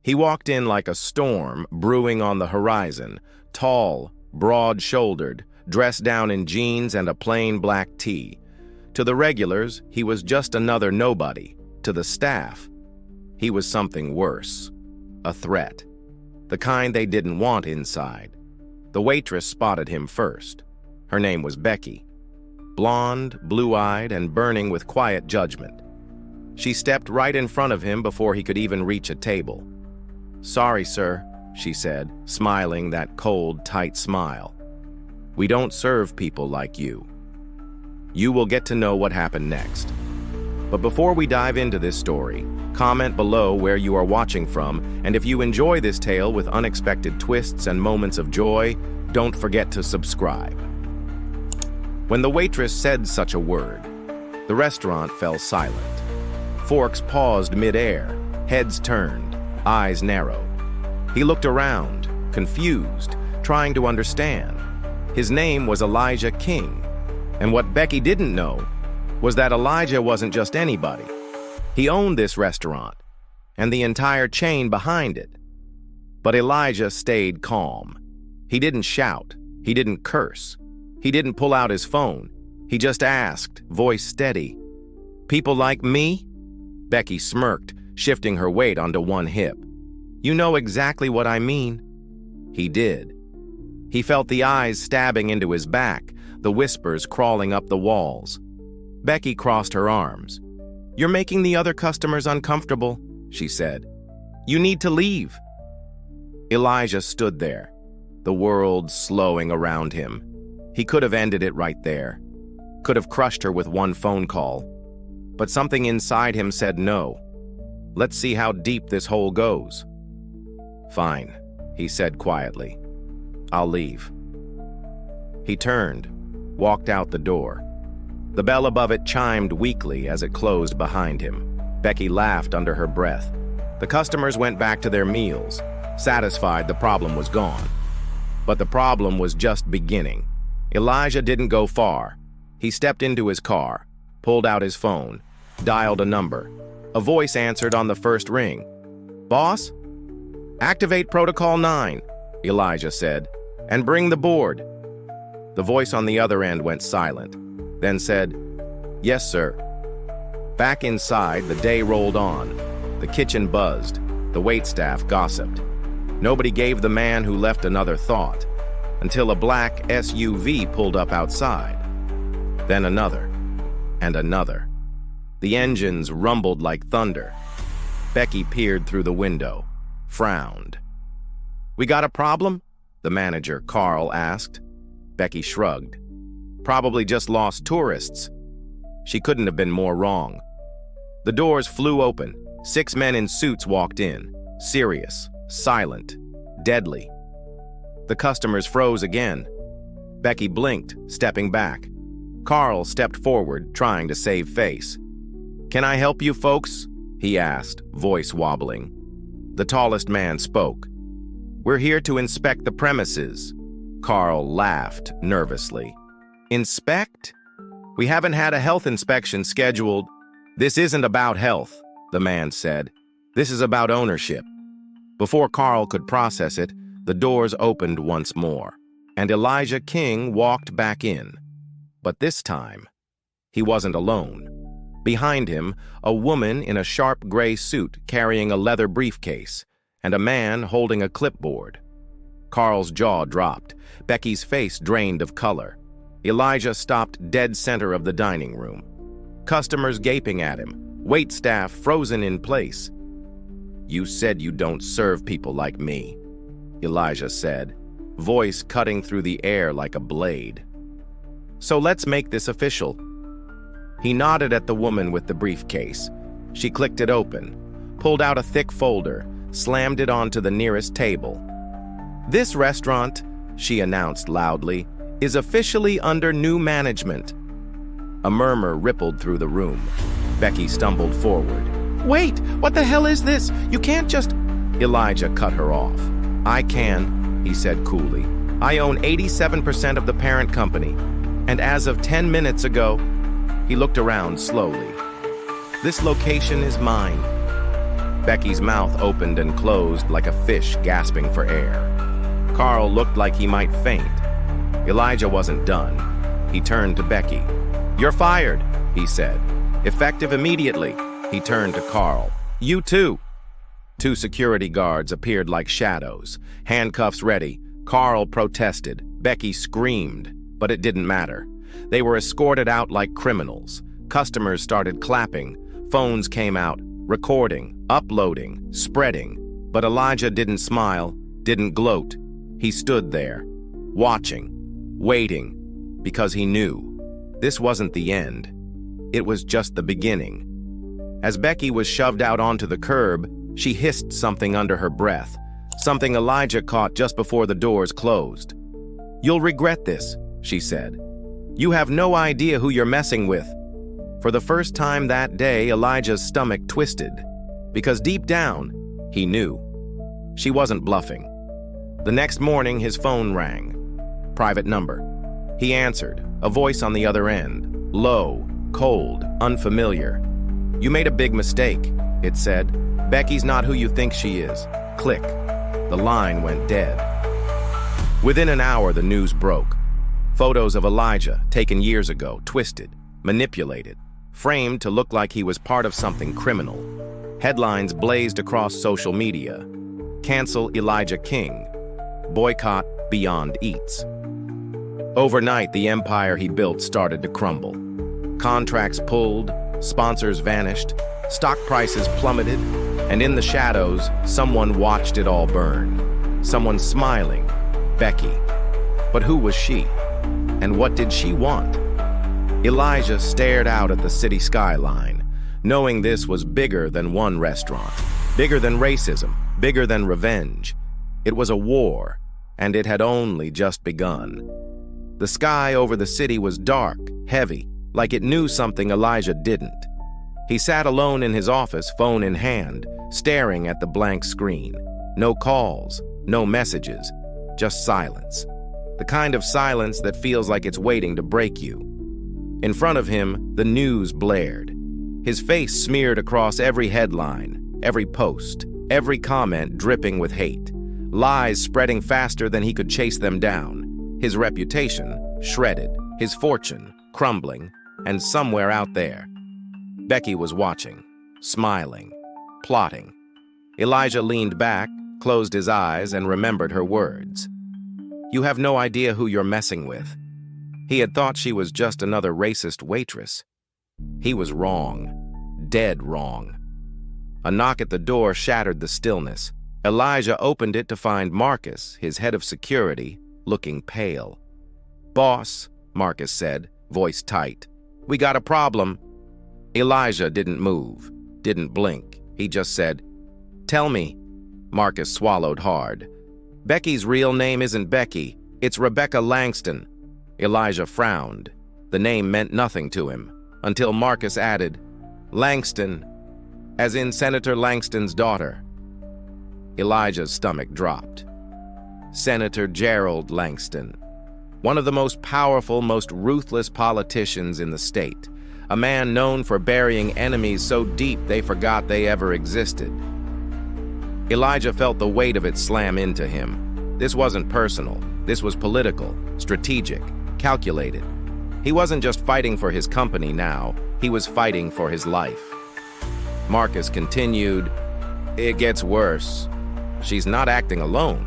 He walked in like a storm brewing on the horizon, tall, broad-shouldered, dressed down in jeans and a plain black tee. To the regulars, he was just another nobody. To the staff, he was something worse. A threat. The kind they didn't want inside. The waitress spotted him first. Her name was Becky. Blonde, blue-eyed, and burning with quiet judgment. She stepped right in front of him before he could even reach a table. "Sorry, sir," she said, smiling that cold, tight smile. "We don't serve people like you." You will get to know what happened next. But before we dive into this story, comment below where you are watching from, and if you enjoy this tale with unexpected twists and moments of joy, don't forget to subscribe. When the waitress said such a word, the restaurant fell silent. Forks paused mid-air, heads turned, eyes narrowed. He looked around, confused, trying to understand. His name was Elijah King, and what Becky didn't know was that Elijah wasn't just anybody. He owned this restaurant, and the entire chain behind it. But Elijah stayed calm. He didn't shout, he didn't curse, he didn't pull out his phone. He just asked, voice steady, "People like me?" Becky smirked, shifting her weight onto one hip. "You know exactly what I mean." He did. He felt the eyes stabbing into his back, the whispers crawling up the walls. Becky crossed her arms. "You're making the other customers uncomfortable," she said. "You need to leave." Elijah stood there, the world slowing around him. He could have ended it right there, could have crushed her with one phone call. But something inside him said no. Let's see how deep this hole goes. "Fine," he said quietly. "I'll leave." He turned, walked out the door. The bell above it chimed weakly as it closed behind him. Becky laughed under her breath. The customers went back to their meals, satisfied the problem was gone. But the problem was just beginning. Elijah didn't go far. He stepped into his car, pulled out his phone, dialed a number. A voice answered on the first ring. "Boss? Activate Protocol 9, Elijah said, "and bring the board." The voice on the other end went silent, then said, "Yes, sir." Back inside, the day rolled on. The kitchen buzzed. The waitstaff gossiped. Nobody gave the man who left another thought, until a black SUV pulled up outside. Then another, and another. The engines rumbled like thunder. Becky peered through the window, frowned. "We got a problem?" the manager, Carl, asked. Becky shrugged. "Probably just lost tourists." She couldn't have been more wrong. The doors flew open. 6 men in suits walked in, serious, silent, deadly. The customers froze again. Becky blinked, stepping back. Carl stepped forward, trying to save face. "Can I help you folks?" he asked, voice wobbling. The tallest man spoke. "We're here to inspect the premises." Carl laughed nervously. "Inspect? We haven't had a health inspection scheduled." "This isn't about health," the man said. "This is about ownership." Before Carl could process it, the doors opened once more, and Elijah King walked back in. But this time, he wasn't alone. Behind him, a woman in a sharp gray suit carrying a leather briefcase, and a man holding a clipboard. Carl's jaw dropped. Becky's face drained of color. Elijah stopped dead center of the dining room. Customers gaping at him, waitstaff frozen in place. "You said you don't serve people like me," Elijah said, voice cutting through the air like a blade. "So let's make this official." He nodded at the woman with the briefcase. She clicked it open, pulled out a thick folder, slammed it onto the nearest table. "This restaurant," she announced loudly, "is officially under new management." A murmur rippled through the room. Becky stumbled forward. "Wait, what the hell is this? You can't just—" Elijah cut her off. "I can," he said coolly. "I own 87% of the parent company, and as of 10 minutes ago," he looked around slowly, "this location is mine." Becky's mouth opened and closed like a fish gasping for air. Carl looked like he might faint. Elijah wasn't done. He turned to Becky. "You're fired," he said. "Effective immediately." He turned to Carl. "You too." Two security guards appeared like shadows, handcuffs ready. Carl protested. Becky screamed, but it didn't matter. They were escorted out like criminals. Customers started clapping. Phones came out, recording, uploading, spreading. But Elijah didn't smile, didn't gloat. He stood there, watching, waiting, because he knew this wasn't the end. It was just the beginning. As Becky was shoved out onto the curb, she hissed something under her breath, something Elijah caught just before the doors closed. "You'll regret this," she said. "You have no idea who you're messing with." For the first time that day, Elijah's stomach twisted, because deep down, he knew. She wasn't bluffing. The next morning, his phone rang. Private number. He answered, a voice on the other end, low, cold, unfamiliar. "You made a big mistake," it said. "Becky's not who you think she is." Click. The line went dead. Within an hour, the news broke. Photos of Elijah, taken years ago, twisted, manipulated, framed to look like he was part of something criminal. Headlines blazed across social media. "Cancel Elijah King. Boycott Beyond Eats." Overnight, the empire he built started to crumble. Contracts pulled, sponsors vanished, stock prices plummeted, and in the shadows, someone watched it all burn. Someone smiling, Becky. But who was she? And what did she want? Elijah stared out at the city skyline, knowing this was bigger than one restaurant, bigger than racism, bigger than revenge. It was a war, and it had only just begun. The sky over the city was dark, heavy, like it knew something Elijah didn't. He sat alone in his office, phone in hand, staring at the blank screen. No calls, no messages, just silence. The kind of silence that feels like it's waiting to break you. In front of him, the news blared. His face smeared across every headline, every post, every comment dripping with hate. Lies spreading faster than he could chase them down. His reputation shredded, his fortune crumbling, and somewhere out there, Becky was watching, smiling, plotting. Elijah leaned back, closed his eyes, and remembered her words. "You have no idea who you're messing with." He had thought she was just another racist waitress. He was wrong, dead wrong. A knock at the door shattered the stillness. Elijah opened it to find Marcus, his head of security, looking pale. "Boss," Marcus said, voice tight. "We got a problem." Elijah didn't move, didn't blink. He just said, "Tell me." Marcus swallowed hard. "Becky's real name isn't Becky. It's Rebecca Langston." Elijah frowned. The name meant nothing to him, until Marcus added, "Langston, as in Senator Langston's daughter." Elijah's stomach dropped. Senator Gerald Langston, one of the most powerful, most ruthless politicians in the state, a man known for burying enemies so deep they forgot they ever existed. Elijah felt the weight of it slam into him. This wasn't personal. This was political, strategic, calculated. He wasn't just fighting for his company now. He was fighting for his life. Marcus continued, "It gets worse. She's not acting alone."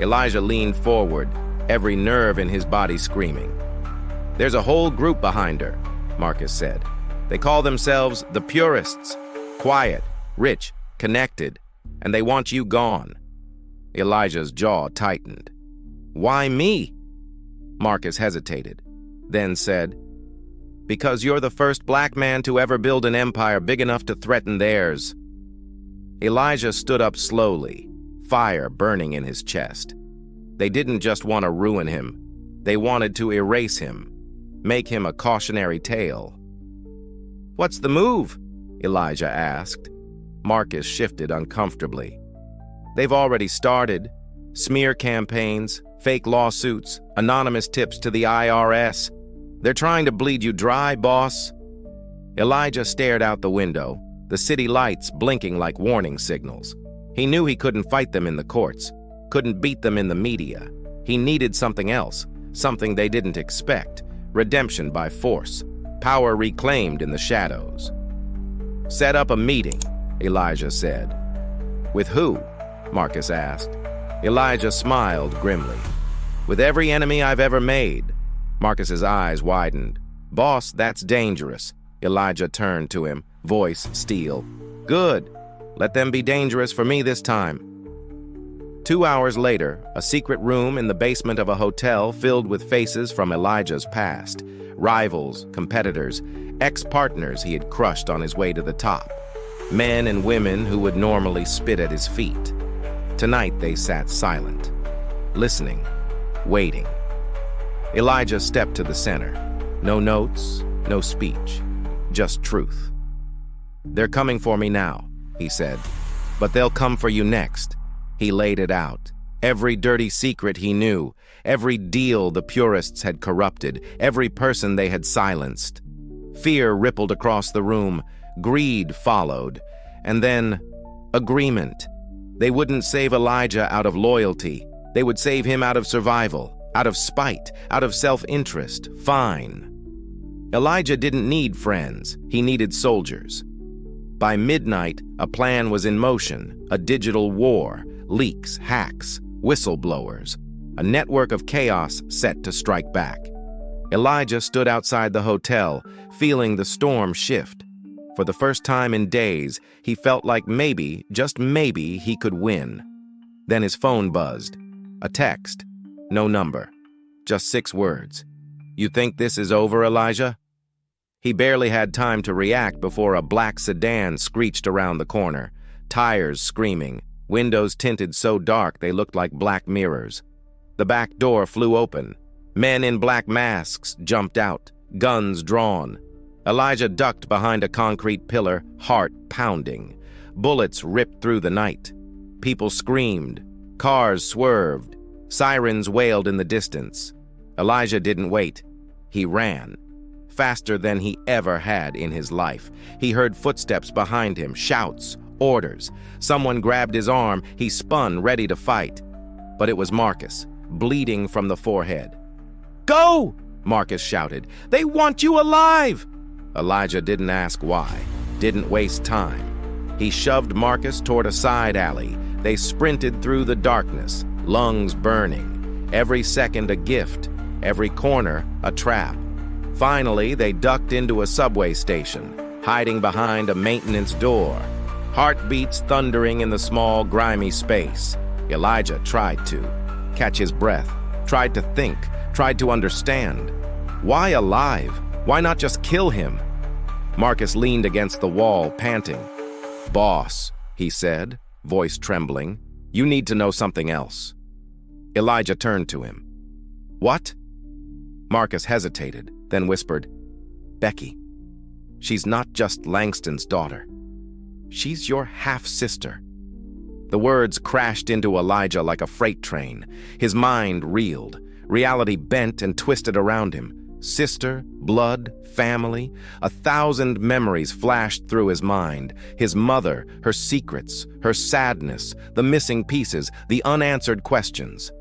Elijah leaned forward, every nerve in his body screaming. "There's a whole group behind her," Marcus said. "They call themselves the Purists. Quiet, rich, connected, and they want you gone." Elijah's jaw tightened. "Why me?" Marcus hesitated, then said, "Because you're the first black man to ever build an empire big enough to threaten theirs." Elijah stood up slowly, fire burning in his chest. They didn't just want to ruin him. They wanted to erase him, make him a cautionary tale. "What's the move?" Elijah asked. Marcus shifted uncomfortably. "They've already started. Smear campaigns, fake lawsuits, anonymous tips to the IRS. They're trying to bleed you dry, boss." Elijah stared out the window, the city lights blinking like warning signals. He knew he couldn't fight them in the courts, couldn't beat them in the media. He needed something else, something they didn't expect, redemption by force, power reclaimed in the shadows. "Set up a meeting," Elijah said. "With who?" Marcus asked. Elijah smiled grimly. "With every enemy I've ever made." Marcus's eyes widened. "Boss, that's dangerous." Elijah turned to him, voice steel. "Good. Let them be dangerous for me this time." 2 hours later, a secret room in the basement of a hotel filled with faces from Elijah's past. Rivals, competitors, ex-partners he had crushed on his way to the top. Men and women who would normally spit at his feet. Tonight they sat silent, listening, waiting. Elijah stepped to the center. No notes, no speech, just truth. "They're coming for me now," he said. "But they'll come for you next." He laid it out. Every dirty secret he knew, every deal the purists had corrupted, every person they had silenced. Fear rippled across the room, greed followed, and then agreement. They wouldn't save Elijah out of loyalty. They would save him out of survival, out of spite, out of self-interest. Fine. Elijah didn't need friends. He needed soldiers. By midnight, a plan was in motion, a digital war, leaks, hacks, whistleblowers, a network of chaos set to strike back. Elijah stood outside the hotel, feeling the storm shift. For the first time in days, he felt like maybe, just maybe, he could win. Then his phone buzzed. A text. No number. Just 6 words. "You think this is over, Elijah?" He barely had time to react before a black sedan screeched around the corner, tires screaming, windows tinted so dark they looked like black mirrors. The back door flew open. Men in black masks jumped out, guns drawn. Elijah ducked behind a concrete pillar, heart pounding. Bullets ripped through the night. People screamed. Cars swerved. Sirens wailed in the distance. Elijah didn't wait. He ran. Faster than he ever had in his life. He heard footsteps behind him, shouts, orders. Someone grabbed his arm. He spun, ready to fight. But it was Marcus, bleeding from the forehead. "Go!" Marcus shouted. "They want you alive!" Elijah didn't ask why, didn't waste time. He shoved Marcus toward a side alley. They sprinted through the darkness, lungs burning. Every second a gift, every corner a trap. Finally, they ducked into a subway station, hiding behind a maintenance door. Heartbeats thundering in the small, grimy space. Elijah tried to catch his breath, tried to think, tried to understand. Why alive? Why not just kill him? Marcus leaned against the wall, panting. "Boss," he said, voice trembling, "you need to know something else." Elijah turned to him. "What?" Marcus hesitated, then whispered, "Becky. She's not just Langston's daughter. She's your half-sister." The words crashed into Elijah like a freight train. His mind reeled. Reality bent and twisted around him. Sister, blood, family. 1,000 memories flashed through his mind. His mother, her secrets, her sadness, the missing pieces, the unanswered questions.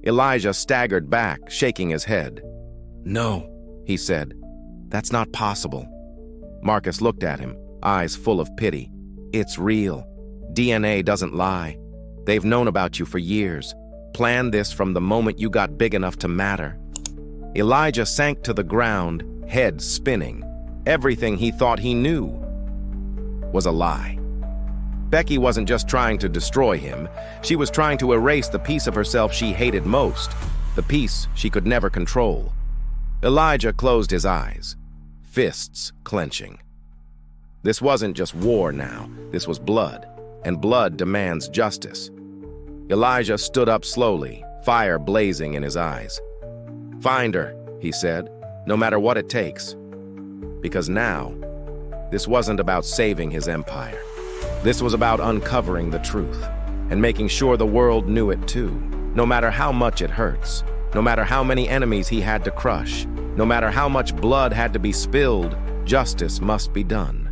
Elijah staggered back, shaking his head. "No," he said. "That's not possible." Marcus looked at him, eyes full of pity. "It's real. DNA doesn't lie. They've known about you for years. Planned this from the moment you got big enough to matter." Elijah sank to the ground, head spinning. Everything he thought he knew was a lie. Becky wasn't just trying to destroy him. She was trying to erase the piece of herself she hated most, the piece she could never control. Elijah closed his eyes, fists clenching. This wasn't just war now. This was blood, and blood demands justice. Elijah stood up slowly, fire blazing in his eyes. "Find her," he said, "no matter what it takes." Because now, this wasn't about saving his empire. This was about uncovering the truth and making sure the world knew it too, no matter how much it hurts, no matter how many enemies he had to crush, no matter how much blood had to be spilled, justice must be done.